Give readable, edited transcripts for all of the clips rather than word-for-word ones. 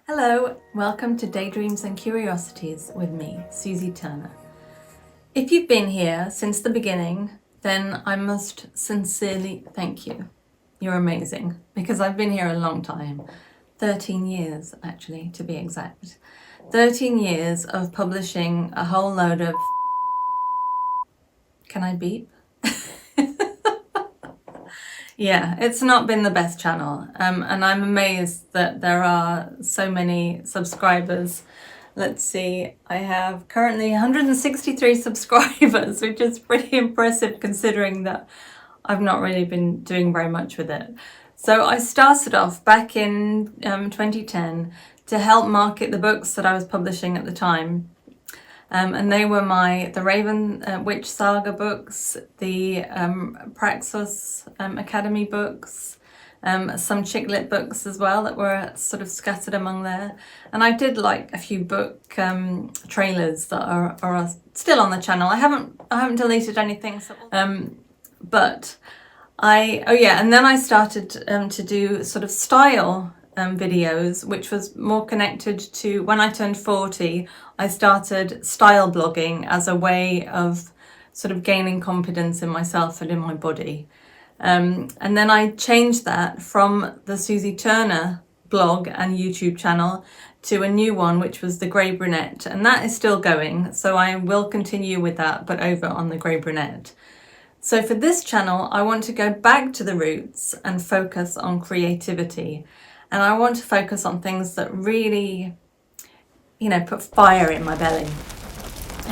Hello, welcome to Daydreams and Curiosities with me, Suzy Turner. If you've been here since the beginning, then I must sincerely thank you. You're amazing, because I've been here a long time. 13 years, actually, to be exact. 13 years of publishing a whole load of... Can I beep? Yeah, it's not been the best channel, and I'm amazed that there are so many subscribers. Let's see, I have currently 163 subscribers, which is pretty impressive considering that I've not really been doing very much with it. So I started off back in 2010 to help market the books that I was publishing at the time. And they were the Raven Witch Saga books, the Praxis Academy books, some chick lit books as well that were sort of scattered among there. And I did like a few book trailers that are still on the channel. I haven't deleted anything. So, but and then I started to do sort of style videos, which was more connected to when I turned 40. I started style blogging as a way of sort of gaining confidence in myself and in my body. And then I changed that from the Suzy Turner blog and YouTube channel to a new one, which was the Grey Brunette, and that is still going, so I will continue with that, but over on the Grey Brunette. So for this channel, I want to go back to the roots and focus on creativity. And I want to focus on things that really, put fire in my belly.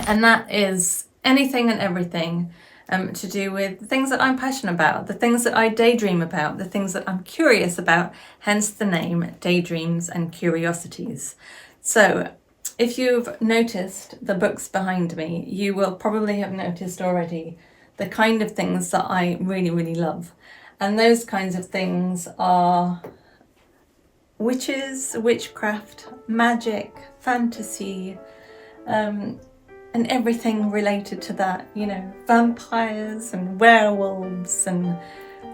And that is anything and everything to do with the things that I'm passionate about, the things that I daydream about, the things that I'm curious about, hence the name Daydreams and Curiosities. So if you've noticed the books behind me, you will probably have noticed already the kind of things that I really, really love. And those kinds of things are witches, witchcraft, magic, fantasy, and everything related to that, vampires and werewolves and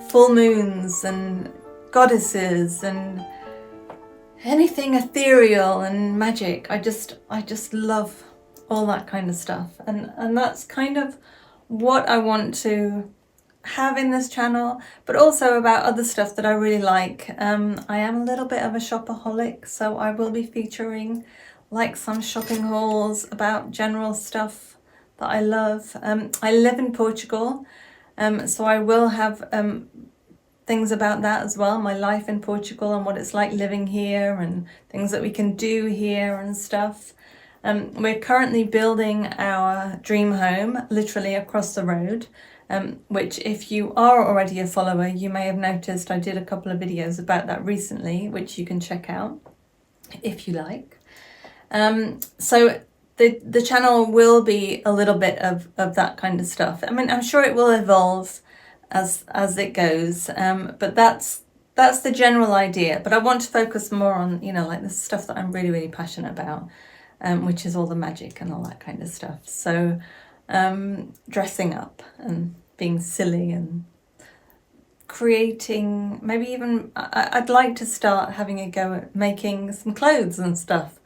full moons and goddesses and anything ethereal and magic. I just love all that kind of stuff, and that's kind of what I want to have in this channel, but also about other stuff that I really like. I am a little bit of a shopaholic, so I will be featuring like some shopping hauls about general stuff that I love. I live in Portugal, so I will have things about that as well, my life in Portugal and what it's like living here and things that we can do here and stuff. We're currently building our dream home literally across the road, which if you are already a follower, you may have noticed I did a couple of videos about that recently, which you can check out if you like. So the channel will be a little bit of that kind of stuff. I mean, I'm sure it will evolve as it goes, but that's the general idea. But I want to focus more on, like the stuff that I'm really, really passionate about, which is all the magic and all that kind of stuff. So dressing up and being silly and creating, maybe even I'd like to start having a go at making some clothes and stuff.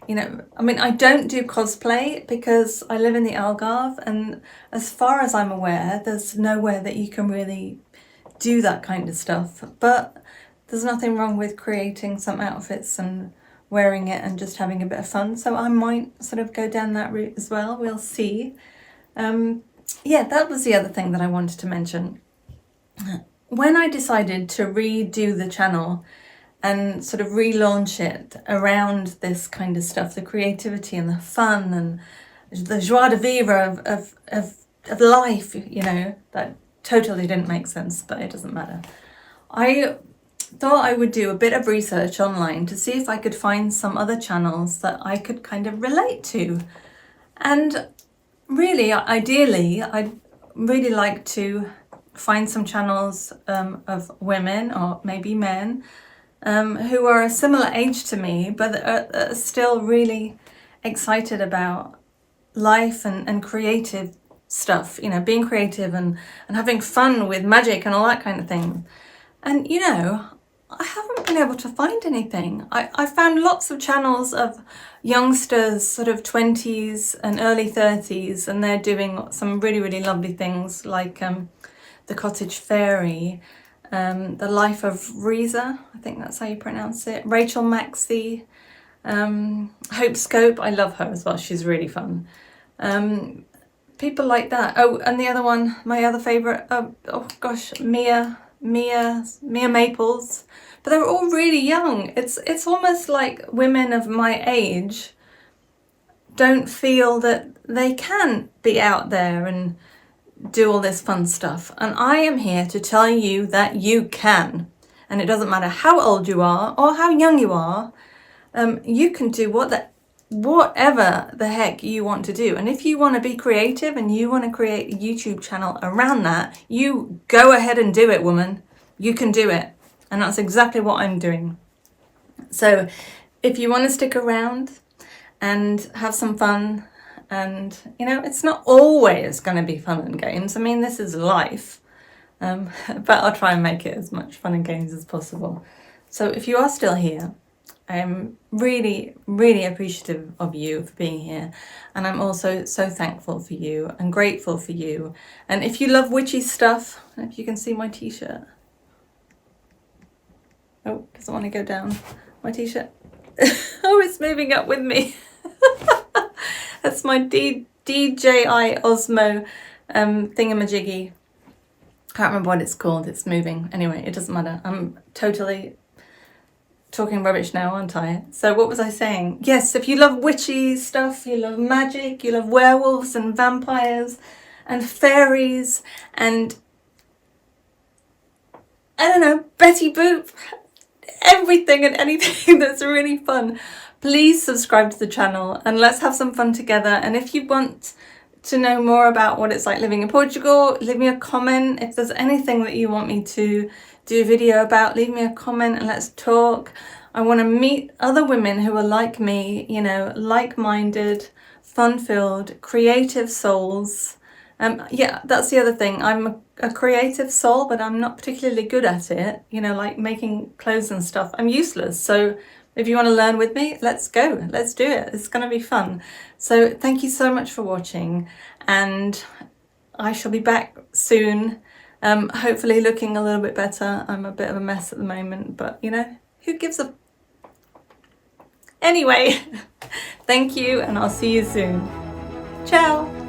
I mean, I don't do cosplay because I live in the Algarve, and as far as I'm aware, there's nowhere that you can really do that kind of stuff. But there's nothing wrong with creating some outfits and wearing it and just having a bit of fun. So I might sort of go down that route as well. We'll see. That was the other thing that I wanted to mention. When I decided to redo the channel and sort of relaunch it around this kind of stuff, the creativity and the fun and the joie de vivre of life, that totally didn't make sense, but it doesn't matter. I thought I would do a bit of research online to see if I could find some other channels that I could kind of relate to. And really, ideally, I'd really like to find some channels of women or maybe men who are a similar age to me, but are still really excited about life and creative stuff, being creative and having fun with magic and all that kind of thing. And, I haven't been able to find anything. I found lots of channels of youngsters, sort of 20s and early 30s, and they're doing some really, really lovely things like The Cottage Fairy, The Life of Reza, I think that's how you pronounce it, Rachel Maxey, Hope Scope, I love her as well, she's really fun. People like that. Oh, and the other one, my other favourite, oh gosh, Mia Maples. But they're all really young. It's almost like women of my age don't feel that they can be out there and do all this fun stuff. And I am here to tell you that you can. And it doesn't matter how old you are or how young you are, you can do whatever the heck you want to do. And if you want to be creative and you want to create a YouTube channel around that, you go ahead and do it, woman. You can do it. And that's exactly what I'm doing. So if you want to stick around and have some fun, and you know, it's not always going to be fun and games. I mean, this is life. But I'll try and make it as much fun and games as possible. So if you are still here, I'm really, really appreciative of you for being here. And I'm also so thankful for you and grateful for you. And if you love witchy stuff, if you can see my t-shirt. Oh, doesn't want to go down. My t-shirt. Oh, it's moving up with me. That's my DJI Osmo thingamajiggy. Can't remember what it's called. It's moving. Anyway, it doesn't matter. I'm totally talking rubbish now, aren't I? So what was I saying? Yes, if you love witchy stuff, you love magic, you love werewolves and vampires and fairies and, I don't know, Betty Boop, everything and anything that's really fun, please subscribe to the channel and let's have some fun together. And if you want to know more about what it's like living in Portugal, leave me a comment. If there's anything that you want me to do a video about, leave me a comment and let's talk. I want to meet other women who are like me, you know, like-minded, fun-filled, creative souls. Yeah, that's the other thing. I'm a creative soul, but I'm not particularly good at it. You know, like making clothes and stuff. I'm useless. So if you want to learn with me, let's go. Let's do it. It's going to be fun. So thank you so much for watching. And I shall be back soon. Hopefully looking a little bit better. I'm a bit of a mess at the moment, but you know, who gives a... Anyway, thank you and I'll see you soon. Ciao.